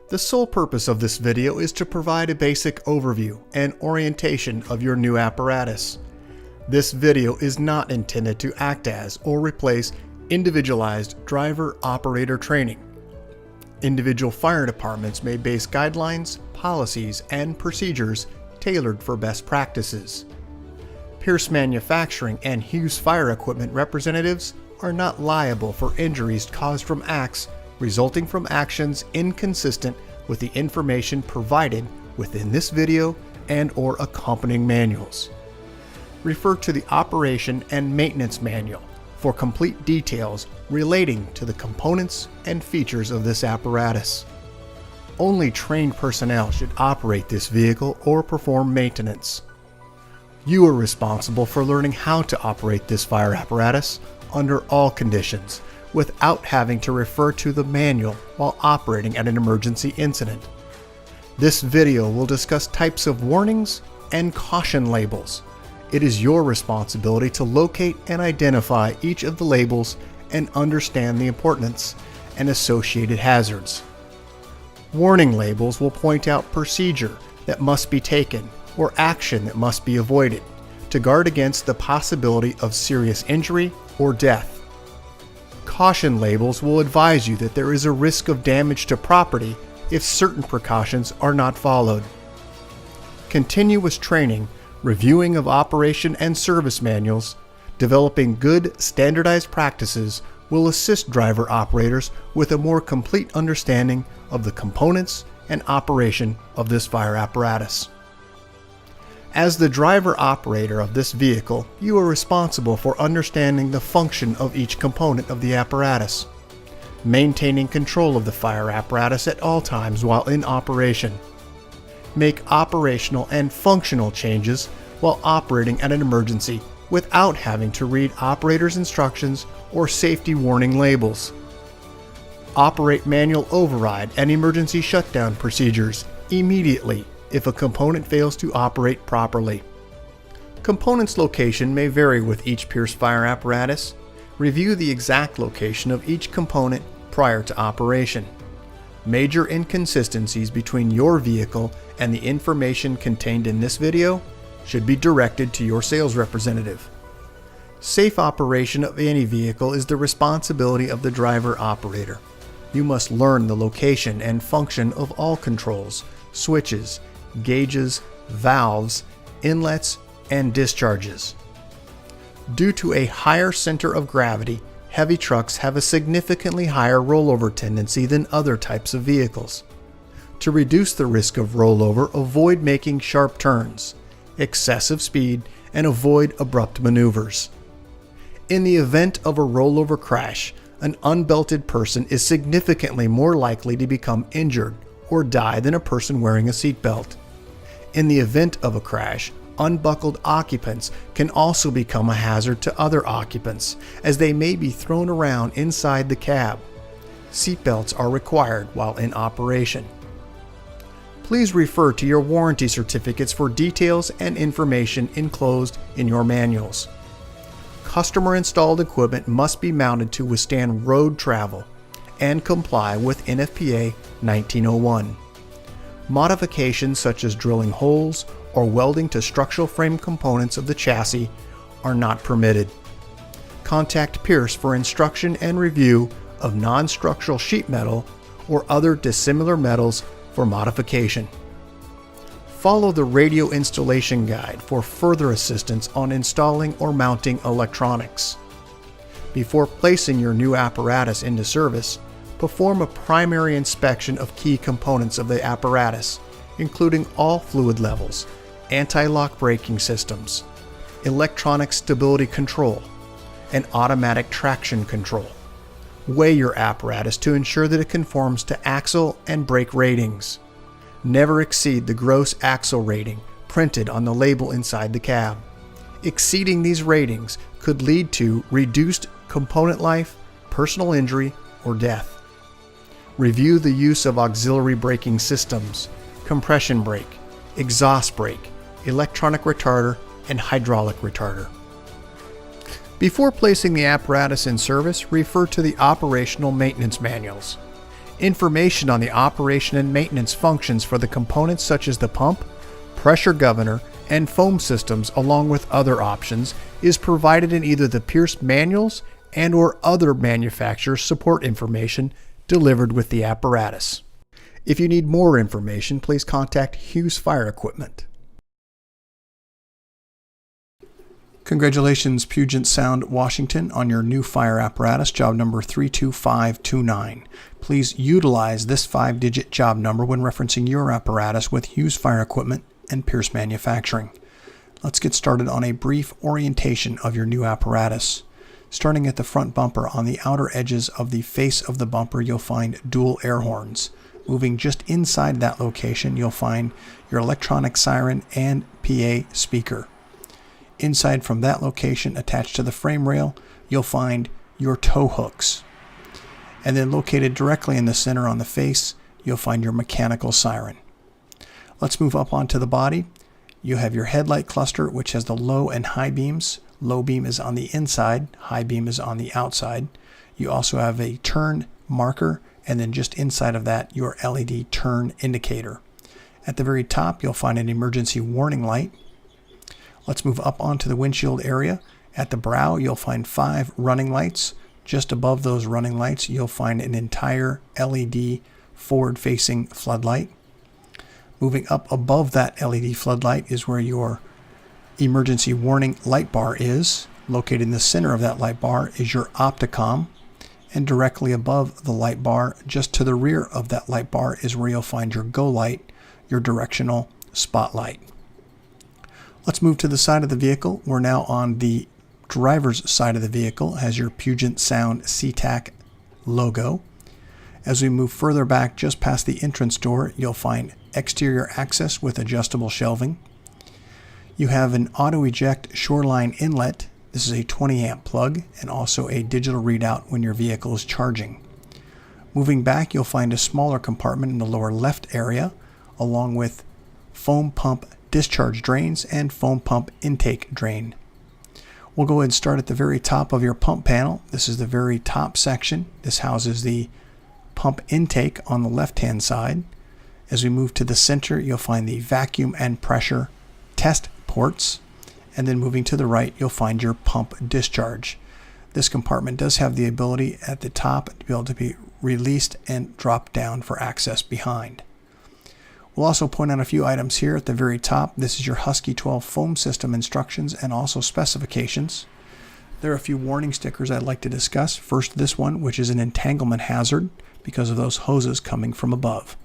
The sole purpose of this video is to provide a basic overview and orientation of your new apparatus. This video is not intended to act as or replace individualized driver-operator training. Individual fire departments may base guidelines, policies, and procedures tailored for best practices. Pierce Manufacturing and Hughes Fire Equipment representatives are not liable for injuries caused from acts resulting from actions inconsistent with the information provided within this video and/or accompanying manuals. Refer to the Operation and Maintenance Manual for complete details relating to the components and features of this apparatus. Only trained personnel should operate this vehicle or perform maintenance. You are responsible for learning how to operate this fire apparatus under all conditions without having to refer to the manual while operating at an emergency incident. This video will discuss types of warnings and caution labels. It is your responsibility to locate and identify each of the labels and understand the importance and associated hazards. Warning labels will point out procedure that must be taken or action that must be avoided to guard against the possibility of serious injury or death. Caution labels will advise you that there is a risk of damage to property if certain precautions are not followed. Continuous training, reviewing of operation and service manuals, developing good standardized practices will assist driver operators with a more complete understanding of the components and operation of this fire apparatus. As the driver operator of this vehicle, you are responsible for understanding the function of each component of the apparatus, maintaining control of the fire apparatus at all times while in operation. Make operational and functional changes while operating at an emergency without having to read operator's instructions or safety warning labels. Operate manual override and emergency shutdown procedures immediately if a component fails to operate properly. Components location may vary with each Pierce fire apparatus. Review the exact location of each component prior to operation. Major inconsistencies between your vehicle and the information contained in this video should be directed to your sales representative. Safe operation of any vehicle is the responsibility of the driver operator. You must learn the location and function of all controls, switches, gauges, valves, inlets, and discharges. Due to a higher center of gravity, heavy trucks have a significantly higher rollover tendency than other types of vehicles. To reduce the risk of rollover, avoid making sharp turns, excessive speed, and avoid abrupt maneuvers. In the event of a rollover crash, an unbelted person is significantly more likely to become injured or die than a person wearing a seatbelt. In the event of a crash, unbuckled occupants can also become a hazard to other occupants, as they may be thrown around inside the cab. Seatbelts are required while in operation. Please refer to your warranty certificates for details and information enclosed in your manuals. Customer-installed equipment must be mounted to withstand road travel and comply with NFPA 1901. Modifications such as drilling holes or welding to structural frame components of the chassis are not permitted. Contact Pierce for instruction and review of non-structural sheet metal or other dissimilar metals for modification. Follow the radio installation guide for further assistance on installing or mounting electronics. Before placing your new apparatus into service, perform a primary inspection of key components of the apparatus, including all fluid levels, anti-lock braking systems, electronic stability control, and automatic traction control. Weigh your apparatus to ensure that it conforms to axle and brake ratings. Never exceed the gross axle rating printed on the label inside the cab. Exceeding these ratings could lead to reduced component life, personal injury, or death. Review the use of auxiliary braking systems, compression brake, exhaust brake, electronic retarder, and hydraulic retarder. Before placing the apparatus in service, refer to the operational maintenance manuals. Information on the operation and maintenance functions for the components such as the pump, pressure governor, and foam systems, along with other options, is provided in either the Pierce manuals and/or other manufacturer support information delivered with the apparatus. If you need more information, please contact Hughes Fire Equipment. Congratulations, Puget Sound, Washington, on your new fire apparatus, job number 32529. Please utilize this 5-digit job number when referencing your apparatus with Hughes Fire Equipment and Pierce Manufacturing. Let's get started on a brief orientation of your new apparatus. Starting at the front bumper, on the outer edges of the face of the bumper, you'll find dual air horns. Moving just inside that location, you'll find your electronic siren and PA speaker. Inside from that location, attached to the frame rail, you'll find your tow hooks. And then located directly in the center on the face, you'll find your mechanical siren. Let's move up onto the body. You have your headlight cluster, which has the low and high beams. Low beam is on the inside, high beam is on the outside. You also have a turn marker, and then just inside of that, your LED turn indicator. At the very top, you'll find an emergency warning light. Let's move up onto the windshield area. At the brow, you'll find 5 running lights. Just above those running lights, you'll find an entire LED forward-facing floodlight. Moving up above that LED floodlight is where your emergency warning light bar is. Located in the center of that light bar is your opticom. And directly above the light bar, just to the rear of that light bar, is where you'll find your go light, your directional spotlight. Let's move to the side of the vehicle. We're now on the driver's side of the vehicle. It has your Puget Sound SeaTac logo. As we move further back, just past the entrance door, you'll find exterior access with adjustable shelving. You have an auto-eject shoreline inlet. This is a 20 amp plug and also a digital readout when your vehicle is charging. Moving back, you'll find a smaller compartment in the lower left area, along with foam pump discharge drains and foam pump intake drain. We'll go ahead and start at the very top of your pump panel. This is the very top section. This houses the pump intake on the left-hand side. As we move to the center, you'll find the vacuum and pressure test ports. And then moving to the right, you'll find your pump discharge. This compartment does have the ability at the top to be able to be released and dropped down for access behind. We'll also point out a few items here at the very top. This is your Husky 12 foam system instructions and also specifications. There are a few warning stickers I'd like to discuss. First, this one, which is an entanglement hazard because of those hoses coming from above.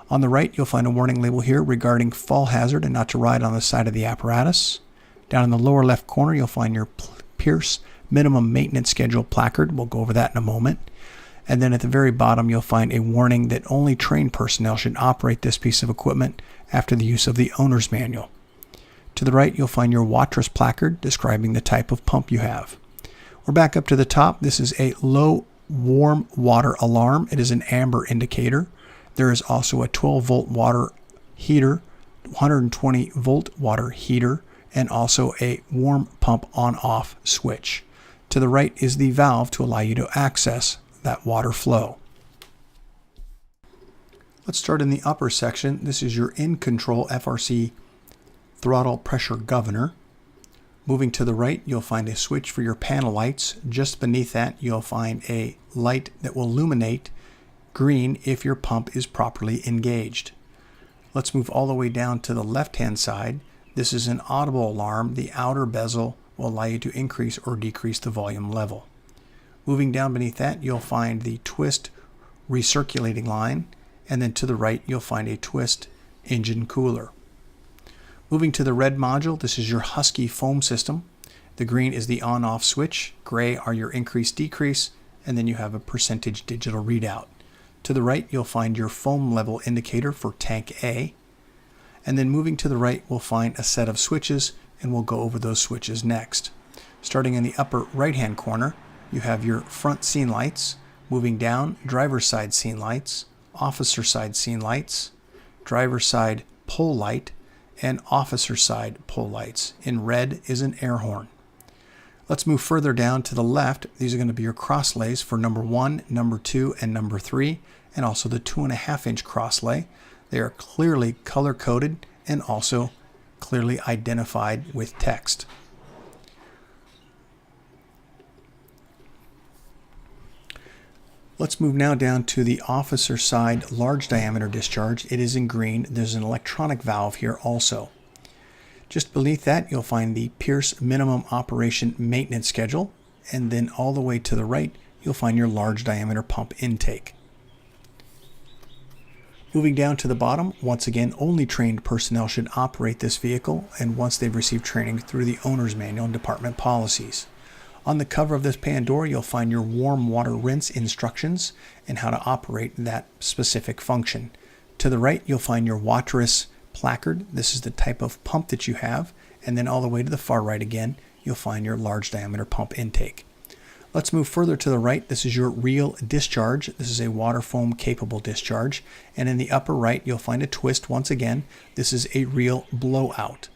On the right, you'll find a warning label here regarding fall hazard and not to ride on the side of the apparatus. Down in the lower left corner, you'll find your Pierce minimum maintenance schedule placard. We'll go over that in a moment. And then at the very bottom, you'll find a warning that only trained personnel should operate this piece of equipment after the use of the owner's manual. To the right, you'll find your Watrous placard describing the type of pump you have. We're back up to the top. This is a low warm water alarm. It is an amber indicator. There is also a 12-volt water heater, 120-volt water heater, and also a warm pump on-off switch. To the right is the valve to allow you to access that water flow. Let's start in the upper section. This is your in-control FRC throttle pressure governor. Moving to the right, you'll find a switch for your panel lights. Just beneath that, you'll find a light that will illuminate green if your pump is properly engaged. Let's move all the way down to the left-hand side. This is an audible alarm. The outer bezel will allow you to increase or decrease the volume level. Moving down beneath that, you'll find the twist recirculating line, and then to the right, you'll find a twist engine cooler. Moving to the red module, this is your Husky foam system. The green is the on-off switch, gray are your increase-decrease, and then you have a percentage digital readout. To the right, you'll find your foam level indicator for tank A. And then moving to the right, we'll find a set of switches, and we'll go over those switches next. Starting in the upper right-hand corner, you have your front scene lights. Moving down, driver's side scene lights, officer side scene lights, driver's side pole light, and officer side pole lights. In red is an air horn. Let's move further down to the left. These are going to be your cross lays for number 1, number 2, and number 3, and also the 2.5-inch crosslay. They are clearly color-coded and also clearly identified with text. Let's move now down to the officer side large diameter discharge. It is in green. There's an electronic valve here also. Just beneath that, you'll find the Pierce minimum operation maintenance schedule, and then all the way to the right, you'll find your large diameter pump intake. Moving down to the bottom, once again, only trained personnel should operate this vehicle, and once they've received training through the owner's manual and department policies. On the cover of this pan door, you'll find your warm water rinse instructions and how to operate that specific function. To the right, you'll find your Watrous placard. This is the type of pump that you have. And then all the way to the far right again, you'll find your large diameter pump intake. Let's move further to the right. This is your reel discharge. This is a water foam capable discharge. And in the upper right, you'll find a twist once again. This is a reel blowout.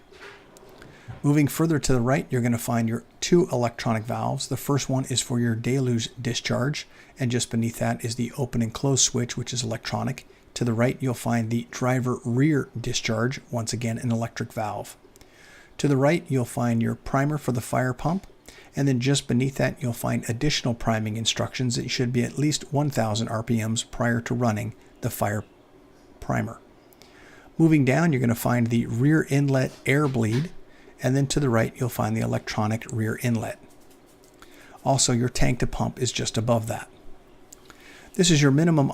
Moving further to the right, you're going to find your 2 electronic valves. The first one is for your deluge discharge, and just beneath that is the open and close switch, which is electronic. To the right, you'll find the driver rear discharge, once again an electric valve. To the right, you'll find your primer for the fire pump, and then just beneath that, you'll find additional priming instructions that should be at least 1,000 RPMs prior to running the fire primer. Moving down, you're going to find the rear inlet air bleed, and then to the right, you'll find the electronic rear inlet. Also, your tank to pump is just above that. This is your minimum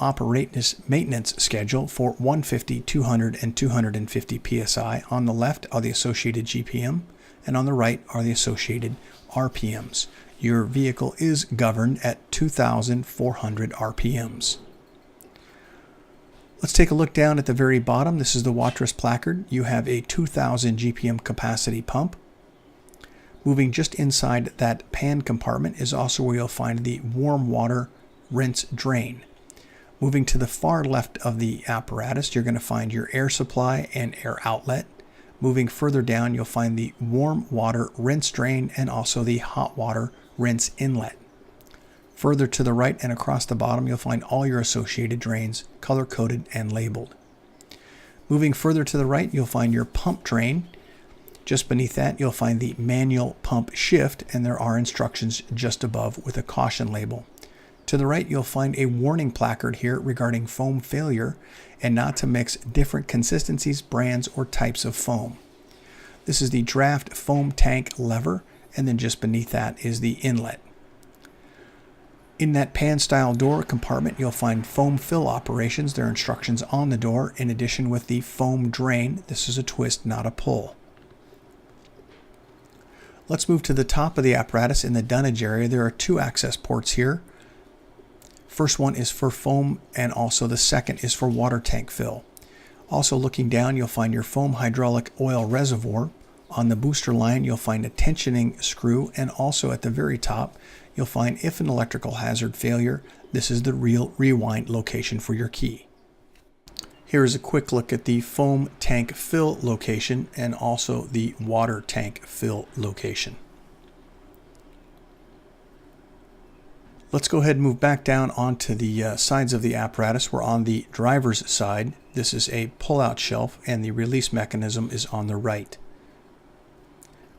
maintenance schedule for 150, 200, and 250 psi. On the left are the associated GPM, and on the right are the associated RPMs. Your vehicle is governed at 2,400 RPMs. Let's take a look down at the very bottom. This is the Watrous placard. You have a 2,000 GPM capacity pump. Moving just inside that pan compartment is also where you'll find the warm water rinse drain. Moving to the far left of the apparatus, you're going to find your air supply and air outlet. Moving further down, you'll find the warm water rinse drain and also the hot water rinse inlet. Further to the right and across the bottom, you'll find all your associated drains color-coded and labeled. Moving further to the right, you'll find your pump drain. Just beneath that, you'll find the manual pump shift, and there are instructions just above with a caution label. To the right, you'll find a warning placard here regarding foam failure and not to mix different consistencies, brands, or types of foam. This is the draft foam tank lever, and then just beneath that is the inlet. In that pan-style door compartment, you'll find foam fill operations. There are instructions on the door, in addition with the foam drain. This is a twist, not a pull. Let's move to the top of the apparatus in the dunnage area. There are 2 access ports here. First one is for foam, and also the second is for water tank fill. Also looking down, you'll find your foam hydraulic oil reservoir. On the booster line, you'll find a tensioning screw, and also at the very top, you'll find if an electrical hazard failure, this is the rewind location for your key. Here is a quick look at the foam tank fill location and also the water tank fill location. Let's go ahead and move back down onto the sides of the apparatus. We're on the driver's side. This is a pull-out shelf, and the release mechanism is on the right.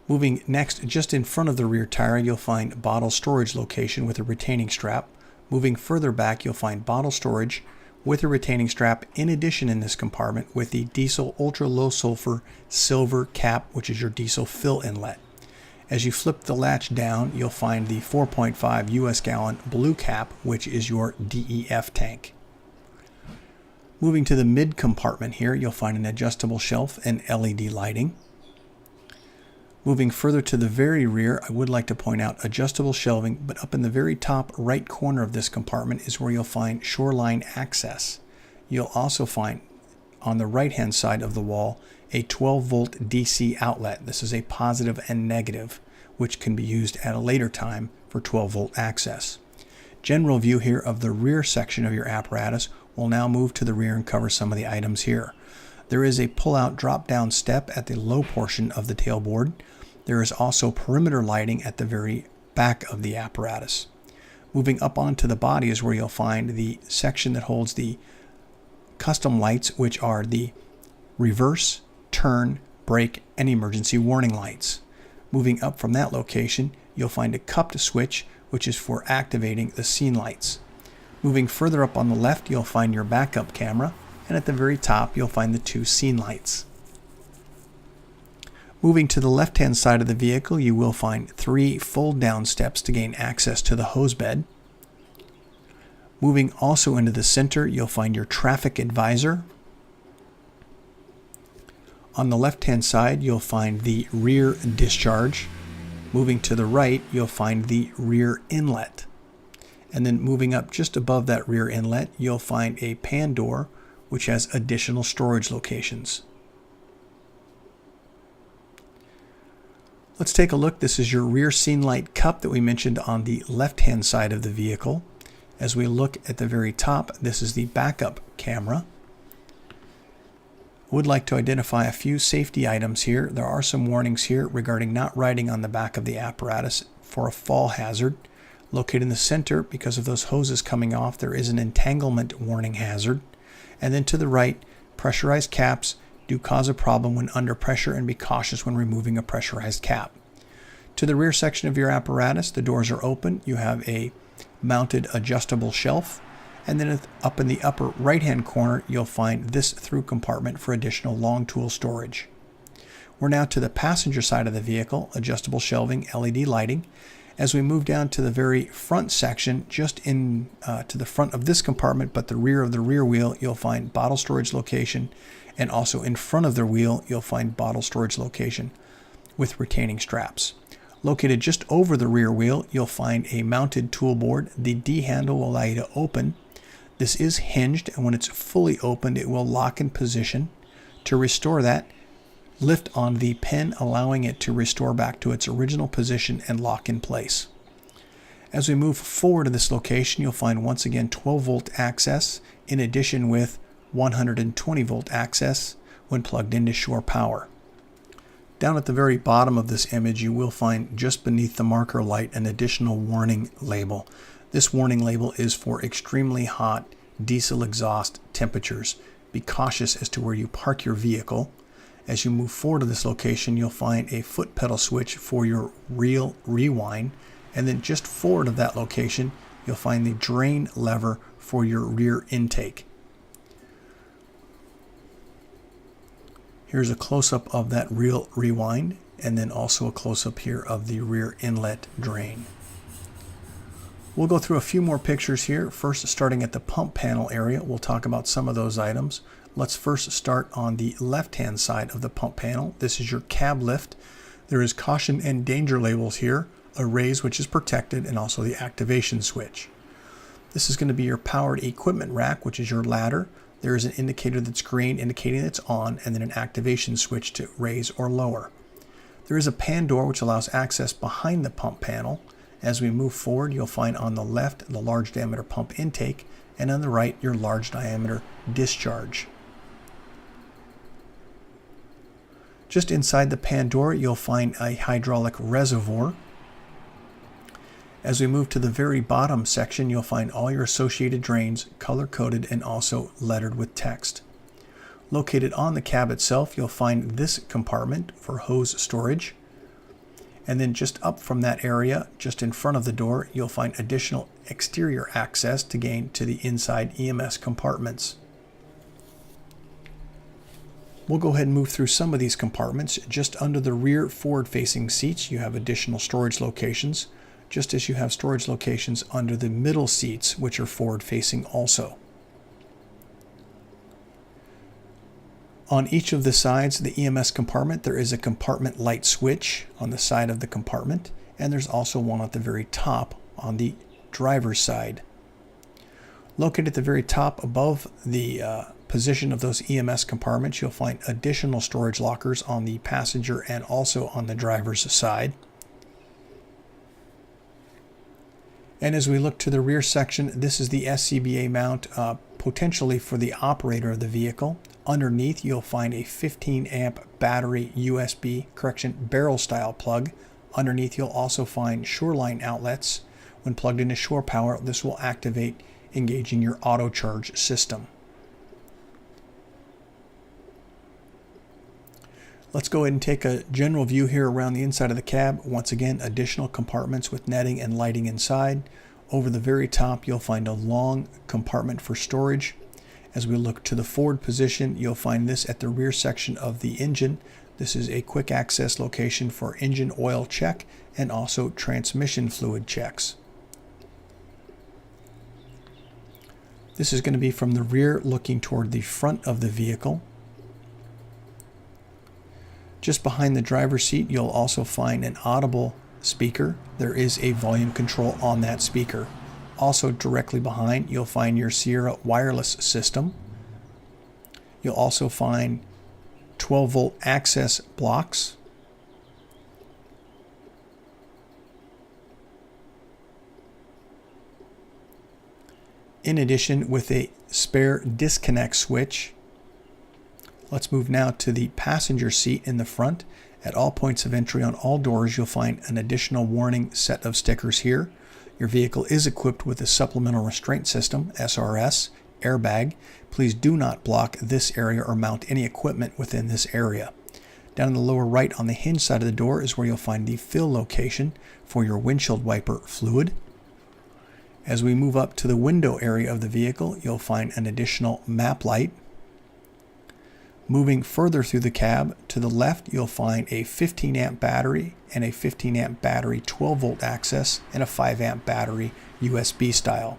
Moving next, just in front of the rear tire, you'll find bottle storage location with a retaining strap. Moving further back, you'll find bottle storage with a retaining strap, in addition in this compartment with the diesel ultra low sulfur silver cap, which is your diesel fill inlet. As you flip the latch down, you'll find the 4.5 US gallon blue cap, which is your DEF tank. Moving to the mid compartment here, you'll find an adjustable shelf and LED lighting. Moving further to the very rear, I would like to point out adjustable shelving, but up in the very top right corner of this compartment is where you'll find shoreline access. You'll also find on the right hand side of the wall a 12-volt DC outlet. This is a positive and negative, which can be used at a later time for 12-volt access. General view here of the rear section of your apparatus. We'll now move to the rear and cover some of the items here. There is a pull-out drop-down step at the low portion of the tailboard. There is also perimeter lighting at the very back of the apparatus. Moving up onto the body is where you'll find the section that holds the custom lights, which are the reverse, turn, brake, and emergency warning lights. Moving up from that location, you'll find a cupped switch, which is for activating the scene lights. Moving further up on the left, you'll find your backup camera, and at the very top, you'll find the 2 scene lights. Moving to the left-hand side of the vehicle, you will find 3 fold-down steps to gain access to the hose bed. Moving also into the center, you'll find your traffic advisor. On the left-hand side, you'll find the rear discharge. Moving to the right, you'll find the rear inlet. And then moving up just above that rear inlet, you'll find a pan door, which has additional storage locations. Let's take a look. This is your rear scene light cup that we mentioned on the left-hand side of the vehicle. As we look at the very top, this is the backup camera. I would like to identify a few safety items here. There are some warnings here regarding not riding on the back of the apparatus for a fall hazard. Located in the center, because of those hoses coming off, there is an entanglement warning hazard. And then to the right, pressurized caps do cause a problem when under pressure, and be cautious when removing a pressurized cap. To the rear section of your apparatus, the doors are open. You have a mounted adjustable shelf, and then up in the upper right hand corner you'll find this through compartment for additional long tool storage. We're now to the passenger side of the vehicle, adjustable shelving, LED lighting. As we move down to the very front section, just in to the front of this compartment but the rear of the rear wheel, you'll find bottle storage location, and also in front of the wheel you'll find bottle storage location with retaining straps. Located just over the rear wheel, you'll find a mounted tool board. The D handle will allow you to open. This is hinged, and when it's fully opened, it will lock in position. To restore that, lift on the pin, allowing it to restore back to its original position and lock in place. As we move forward to this location, you'll find once again 12-volt access, in addition with 120-volt access when plugged into shore power. Down at the very bottom of this image, you will find just beneath the marker light an additional warning label. This warning label is for extremely hot diesel exhaust temperatures. Be cautious as to where you park your vehicle. As you move forward to this location, you'll find a foot pedal switch for your reel rewind, and then just forward of that location, you'll find the drain lever for your rear intake. Here's a close-up of that reel rewind, and then also a close-up here of the rear inlet drain. We'll go through a few more pictures here. First, starting at the pump panel area, we'll talk about some of those items. Let's first start on the left-hand side of the pump panel. This is your cab lift. There is caution and danger labels here, a raise which is protected, and also the activation switch. This is going to be your powered equipment rack, which is your ladder. There is an indicator that's green indicating it's on, and then an activation switch to raise or lower. There is a pan door which allows access behind the pump panel. As we move forward, you'll find on the left the large diameter pump intake, and on the right your large diameter discharge. Just inside the pan door, you'll find a hydraulic reservoir. As we move to the very bottom section, you'll find all your associated drains color-coded and also lettered with text. Located on the cab itself, you'll find this compartment for hose storage. And then just up from that area, just in front of the door, you'll find additional exterior access to gain to the inside EMS compartments. We'll go ahead and move through some of these compartments. Just under the rear forward-facing seats, you have additional storage locations, just as you have storage locations under the middle seats, which are forward-facing also. On each of the sides of the EMS compartment, there is a compartment light switch on the side of the compartment, and there's also one at the very top on the driver's side. Located at the very top above the position of those EMS compartments, you'll find additional storage lockers on the passenger and also on the driver's side. And as we look to the rear section, this is the SCBA mount, potentially for the operator of the vehicle. Underneath, you'll find a 15 amp battery barrel style plug. Underneath, you'll also find shoreline outlets When plugged into shore power, this will activate, engaging your auto charge system. Let's go ahead and take a general view here around the inside of the cab. Once again, additional compartments with netting and lighting inside. Over the very top, you'll find a long compartment for storage. As we look to the forward position, you'll find this at the rear section of the engine. This is a quick access location for engine oil check and also transmission fluid checks. This is going to be from the rear looking toward the front of the vehicle. Just behind the driver's seat, you'll also find an audible speaker. There is a volume control on that speaker. Also directly behind, you'll find your Sierra wireless system. You'll also find 12-volt access blocks. In addition, with a spare disconnect switch. Let's move now to the passenger seat in the front. At all points of entry on all doors, you'll find an additional warning set of stickers here. Your vehicle is equipped with a supplemental restraint system, SRS, airbag. Please do not block this area or mount any equipment within this area. Down in the lower right on the hinge side of the door is where you'll find the fill location for your windshield wiper fluid. As we move up to the window area of the vehicle, you'll find an additional map light. Moving further through the cab, to the left you'll find a 15 amp battery and a 15 amp battery 12 volt access and a 5 amp battery USB style.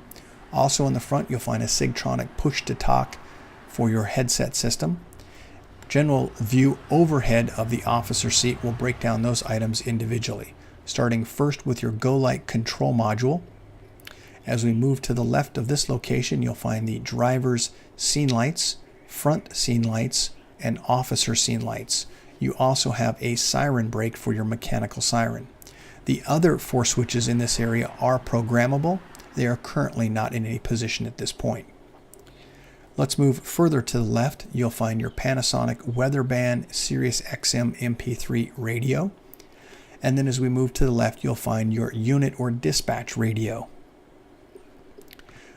Also in the front you'll find a Sigtronic push to talk for your headset system. General view overhead of the officer seat will break down those items individually, starting first with your Go Light control module. As we move to the left of this location, you'll find the driver's scene lights, front scene lights, and officer scene lights. You also have a siren brake for your mechanical siren. The other 4 switches in this area are programmable. They are currently not in any position at this point. Let's move further to the left. You'll find your Panasonic Weatherband Sirius XM MP3 radio. And then as we move to the left, you'll find your unit or dispatch radio.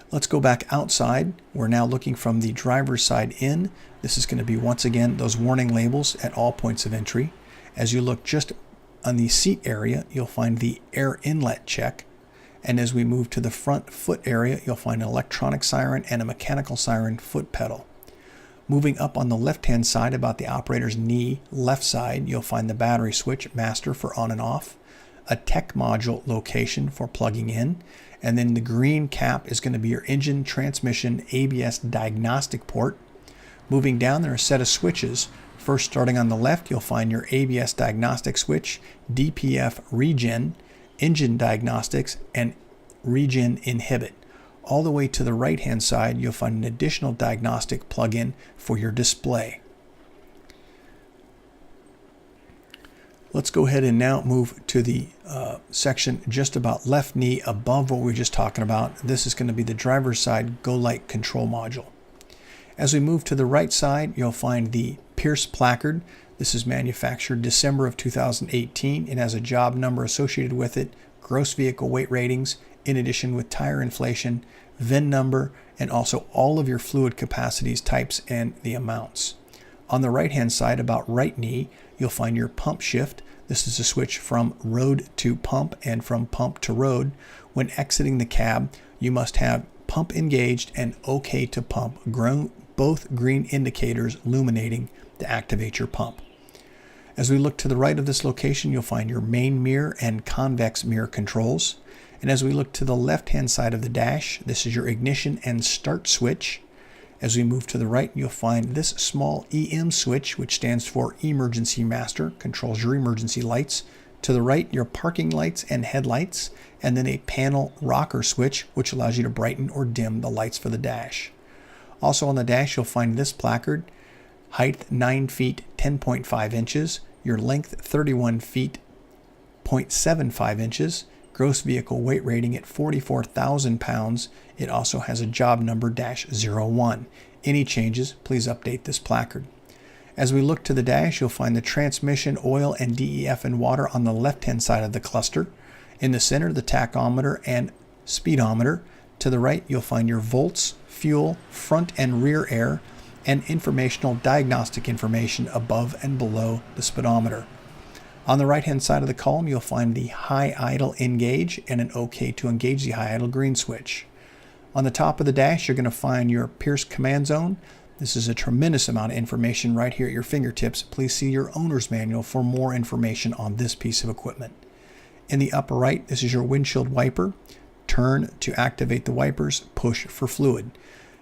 Let's go back outside. We're now looking from the driver's side in. This is going to be once again those warning labels at all points of entry. As you look just on the seat area, you'll find the air inlet check. And as we move to the front foot area, you'll find an electronic siren and a mechanical siren foot pedal. Moving up on the left-hand side about the operator's knee left side, you'll find the battery switch master for on and off, a tech module location for plugging in, and then the green cap is going to be your engine, transmission, ABS diagnostic port. Moving down, there are a set of switches. First, starting on the left, you'll find your ABS diagnostic switch, DPF regen, engine diagnostics, and regen inhibit. All the way to the right-hand side, you'll find an additional diagnostic plug-in for your display. Let's go ahead and now move to the section just about left knee above what we were just talking about. This is going to be the driver's side Go Light control module. As we move to the right side, you'll find the Pierce placard. This is manufactured December of 2018 and has a job number associated with it, gross vehicle weight ratings, in addition with tire inflation, VIN number, and also all of your fluid capacities, types, and the amounts. On the right-hand side, about right knee, you'll find your pump shift. This is a switch from road to pump and from pump to road. When exiting the cab, you must have pump engaged and OK to pump, both green indicators illuminating to activate your pump. As we look to the right of this location, you'll find your main mirror and convex mirror controls. And as we look to the left-hand side of the dash, this is your ignition and start switch. As we move to the right, you'll find this small EM switch, which stands for Emergency Master, controls your emergency lights. To the right, your parking lights and headlights, and then a panel rocker switch, which allows you to brighten or dim the lights for the dash. Also on the dash, you'll find this placard, height 9 feet 10.5 inches, your length 31 feet 0.75 inches, gross vehicle weight rating at 44,000 pounds. It also has a job number -01. Any changes, please update this placard. As we look to the dash, you'll find the transmission, oil, and DEF and water on the left-hand side of the cluster. In the center, the tachometer and speedometer. To the right, you'll find your volts, fuel, front and rear air, and informational diagnostic information above and below the speedometer. On the right-hand side of the column, you'll find the high idle engage and an OK to engage the high idle green switch. On the top of the dash, you're going to find your Pierce command zone. This is a tremendous amount of information right here at your fingertips. Please see your owner's manual for more information on this piece of equipment. In the upper right, this is your windshield wiper. Turn to activate the wipers, push for fluid.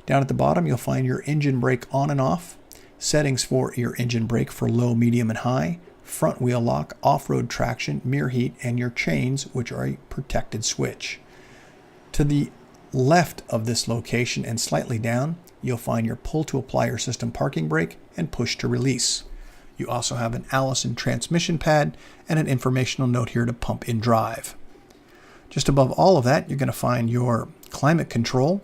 Down at the bottom, you'll find your engine brake on and off, settings for your engine brake for low, medium, and high, front wheel lock, off-road traction, mirror heat, and your chains, which are a protected switch. To the left of this location and slightly down, you'll find your pull to apply your system parking brake and push to release. You also have an Allison transmission pad and an informational note here to pump in drive. Just above all of that, you're going to find your climate control.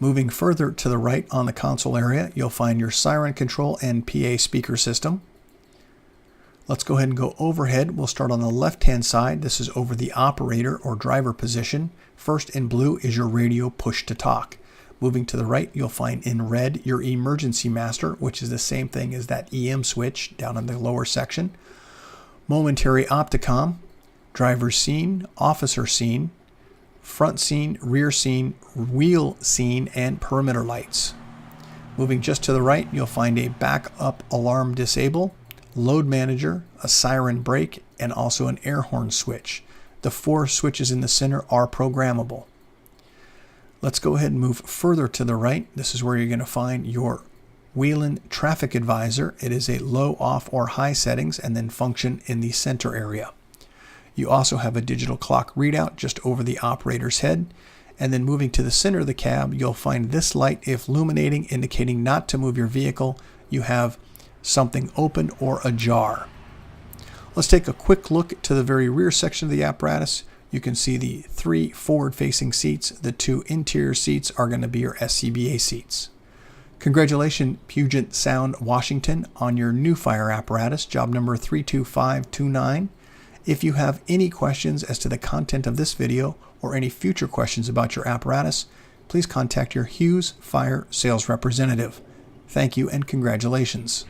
Moving further to the right on the console area, you'll find your siren control and PA speaker system. Let's go ahead and go overhead. We'll start on the left-hand side. This is over the operator or driver position. First in blue is your radio push to talk. Moving to the right, you'll find in red your emergency master, which is the same thing as that EM switch down in the lower section. Momentary opticom, driver scene, officer scene, front scene, rear scene, wheel scene, and perimeter lights. Moving just to the right, you'll find a backup alarm disable, load manager, a siren brake, and also an air horn switch. The 4 switches in the center are programmable. Let's go ahead and move further to the right. This is where you're going to find your Whelen Traffic Advisor. It is a low, off, or high settings and then function in the center area. You also have a digital clock readout just over the operator's head. And then moving to the center of the cab, you'll find this light if illuminating, indicating not to move your vehicle. You have something open or ajar. Let's take a quick look to the very rear section of the apparatus. You can see the 3 forward-facing seats. The 2 interior seats are going to be your SCBA seats. Congratulations, Puget Sound, Washington, on your new fire apparatus, job number 32529. If you have any questions as to the content of this video or any future questions about your apparatus, please contact your Hughes Fire sales representative. Thank you and congratulations.